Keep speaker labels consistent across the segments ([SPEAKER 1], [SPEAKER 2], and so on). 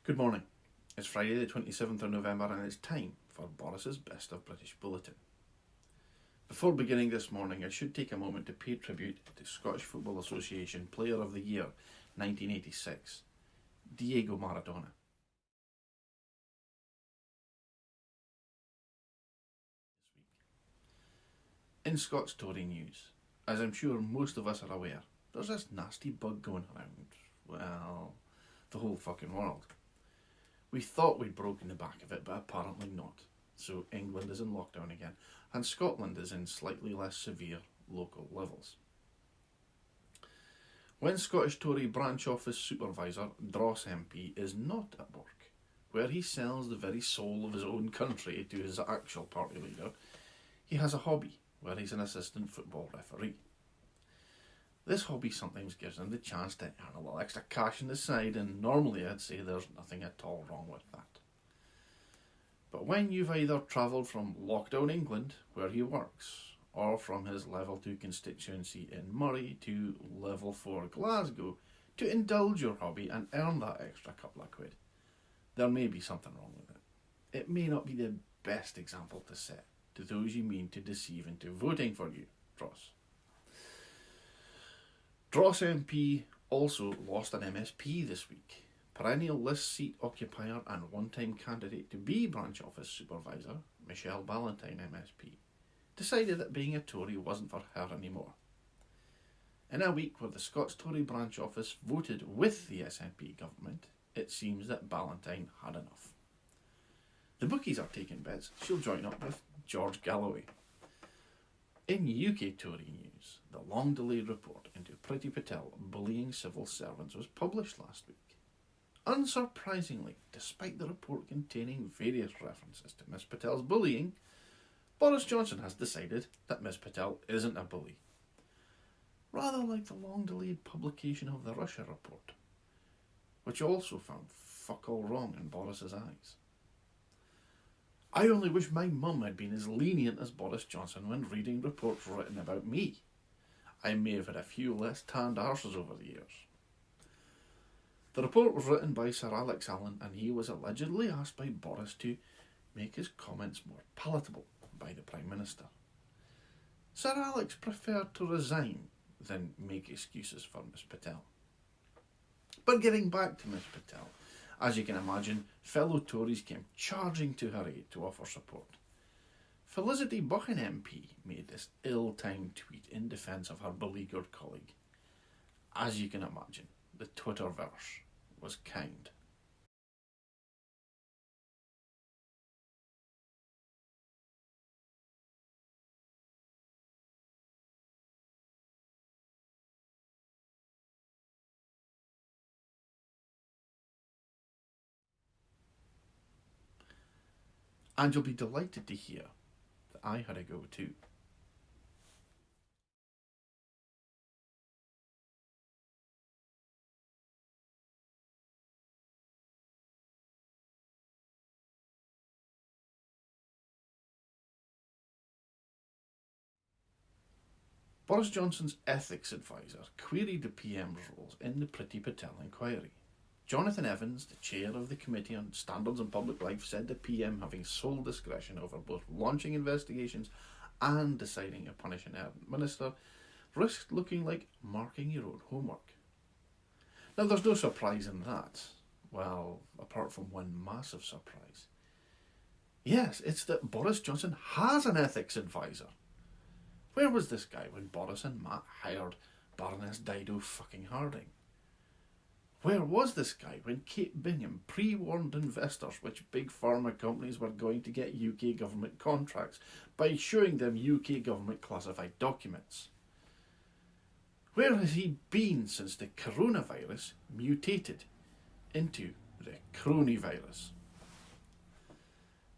[SPEAKER 1] Good morning. It's Friday the 27th of November and it's time for Boris's Best of British Bulletin. Before beginning this morning, I should take a moment to pay tribute to Scottish Football Association Player of the Year 1986, Diego Maradona. In Scots Tory news, as I'm sure most of us are aware, there's this nasty bug going around, well, the whole fucking world. We thought we'd broken the back of it, but apparently not. So England is in lockdown again, and Scotland is in slightly less severe local levels. When Scottish Tory branch office supervisor Dross MP is not at work, where he sells the very soul of his own country to his actual party leader, he has a hobby where he's an assistant football referee. This hobby sometimes gives him the chance to earn a little extra cash on the side, and normally I'd say there's nothing at all wrong with that. But when you've either travelled from lockdown England, where he works, or from his level 2 constituency in Murray to level 4 Glasgow to indulge your hobby and earn that extra couple of quid, there may be something wrong with it. It may not be the best example to set to those you mean to deceive into voting for you, Dross. Dross MP also lost an MSP this week. Perennial list seat occupier and one-time candidate to be branch office supervisor, Michelle Ballantyne MSP, decided that being a Tory wasn't for her anymore. In a week where the Scots Tory branch office voted with the SNP government, it seems that Ballantyne had enough. The bookies are taking bets she'll join up with George Galloway. In UK Tory news, the long-delayed report into Priti Ptel bullying civil servants was published last week. Unsurprisingly, despite the report containing various references to Ms Patel's bullying, Boris Johnson has decided that Ms Ptel isn't a bully. Rather like the long-delayed publication of the Russia report, which also found fuck all wrong in Boris's eyes. I only wish my mum had been as lenient as Boris Johnson when reading reports written about me. I may have had a few less tanned arses over the years. The report was written by Sir Alex Allen, and he was allegedly asked by Boris to make his comments more palatable by the Prime Minister. Sir Alex preferred to resign than make excuses for Ms Ptel. But getting back to Ms Ptel, as you can imagine, fellow Tories came charging to her aid to offer support. Felicity Buchan MP made this ill-timed tweet in defence of her beleaguered colleague. As you can imagine, the Twitterverse was kind. And you'll be delighted to hear that I had a go too. Boris Johnson's ethics advisor queried the PM's roles in the Priti Ptel inquiry. Jonathan Evans, the chair of the Committee on Standards and Public Life, said the PM having sole discretion over both launching investigations and deciding to punish an errant minister risked looking like marking your own homework. Now there's no surprise in that. Well, apart from one massive surprise. Yes, it's that Boris Johnson has an ethics advisor. Where was this guy when Boris and Matt hired Baroness Dido fucking Harding? Where was this guy when Kate Bingham pre-warned investors which big pharma companies were going to get UK government contracts by showing them UK government classified documents? Where has he been since the coronavirus mutated into the coronavirus?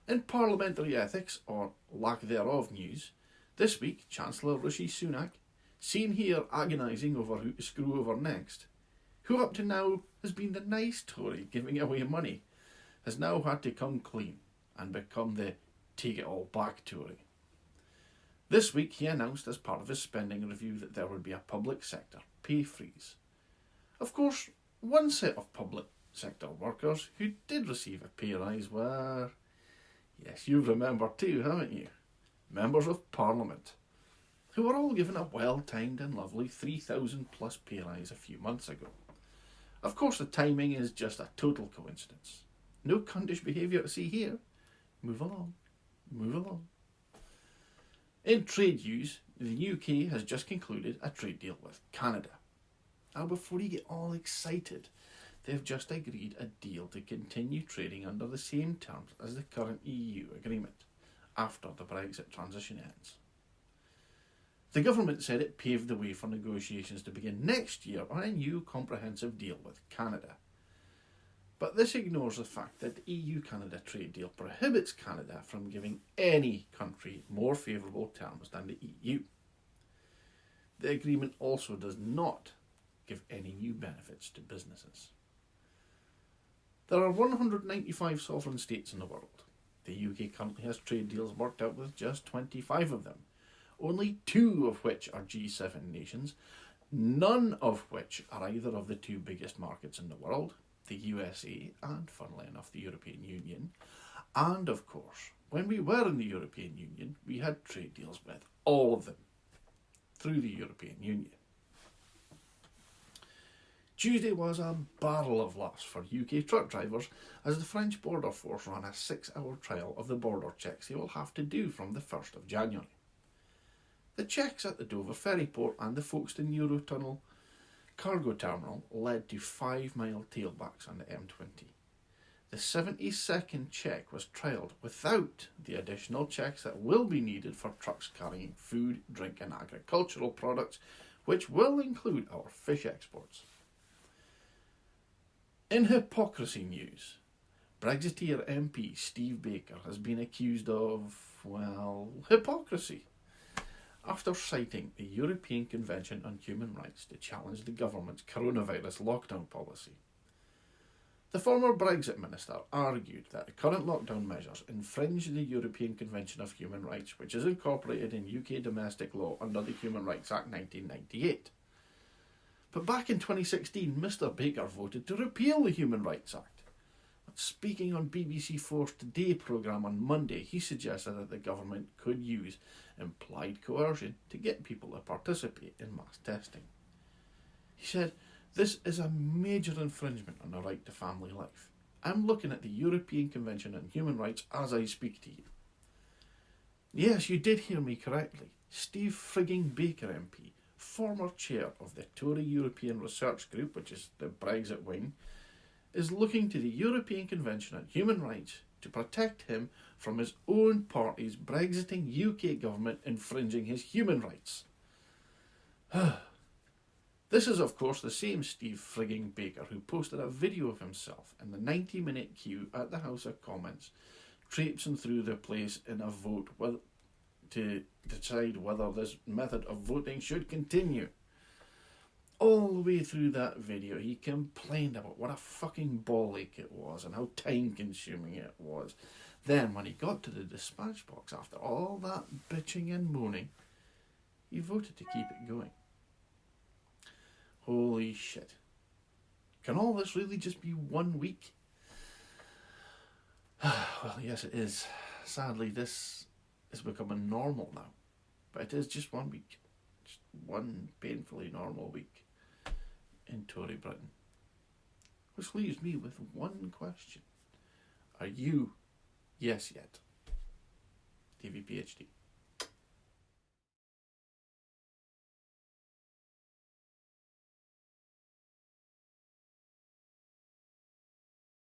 [SPEAKER 1] In parliamentary ethics, or lack thereof news, this week Chancellor Rishi Sunak, seen here agonising over who to screw over next, who up to now has been the nice Tory giving away money, has now had to come clean and become the take it all back Tory. This week he announced as part of his spending review that there would be a public sector pay freeze. Of course, one set of public sector workers who did receive a pay rise were, yes, you remember too, haven't you? Members of Parliament, who were all given a well-timed and lovely 3,000 plus pay rise a few months ago. Of course, the timing is just a total coincidence. No cuntish behaviour to see here. Move along, move along. In trade news, the UK has just concluded a trade deal with Canada. Now, before you get all excited, they've just agreed a deal to continue trading under the same terms as the current EU agreement after the Brexit transition ends. The government said it paved the way for negotiations to begin next year on a new comprehensive deal with Canada. But this ignores the fact that the EU-Canada trade deal prohibits Canada from giving any country more favourable terms than the EU. The agreement also does not give any new benefits to businesses. There are 195 sovereign states in the world. The UK currently has trade deals worked out with just 25 of them, only 2 of which are G7 nations, none of which are either of the 2 biggest markets in the world, the USA and, funnily enough, the European Union. And, of course, when we were in the European Union, we had trade deals with all of them through the European Union. Tuesday was a barrel of laughs for UK truck drivers as the French border force ran a 6-hour trial of the border checks they will have to do from the 1st of January. The checks at the Dover ferry port and the Folkestone Eurotunnel cargo terminal led to 5-mile tailbacks on the M20. The 70-second check was trialled without the additional checks that will be needed for trucks carrying food, drink and agricultural products, which will include our fish exports. In hypocrisy news, Brexiteer MP Steve Baker has been accused of, well, hypocrisy, after citing the European Convention on Human Rights to challenge the government's coronavirus lockdown policy. The former Brexit minister argued that the current lockdown measures infringe the European Convention of Human Rights, which is incorporated in UK domestic law under the Human Rights Act 1998. But back in 2016, Mr Baker voted to repeal the Human Rights Act. But speaking on BBC 4's Today programme on Monday, he suggested that the government could use implied coercion to get people to participate in mass testing. He said, "This is a major infringement on the right to family life. I'm looking at the European Convention on Human Rights as I speak to you." Yes, you did hear me correctly. Steve frigging Baker MP, former chair of the Tory European Research Group, which is the Brexit wing, is looking to the European Convention on Human Rights to protect him from his own party's Brexiting UK government infringing his human rights. This is, of course, the same Steve frigging Baker who posted a video of himself in the 90-minute queue at the House of Commons, traipsing through the place in a vote to decide whether this method of voting should continue. All the way through that video, he complained about what a fucking ball ache it was and how time-consuming it was. Then, when he got to the dispatch box after all that bitching and moaning, he voted to keep it going. Holy shit. Can all this really just be 1 week? Well, yes it is. Sadly, this is becoming normal now. But it is just 1 week. Just one painfully normal week in Tory Britain. Which leaves me with one question. Are you yes yet? DaviePHD.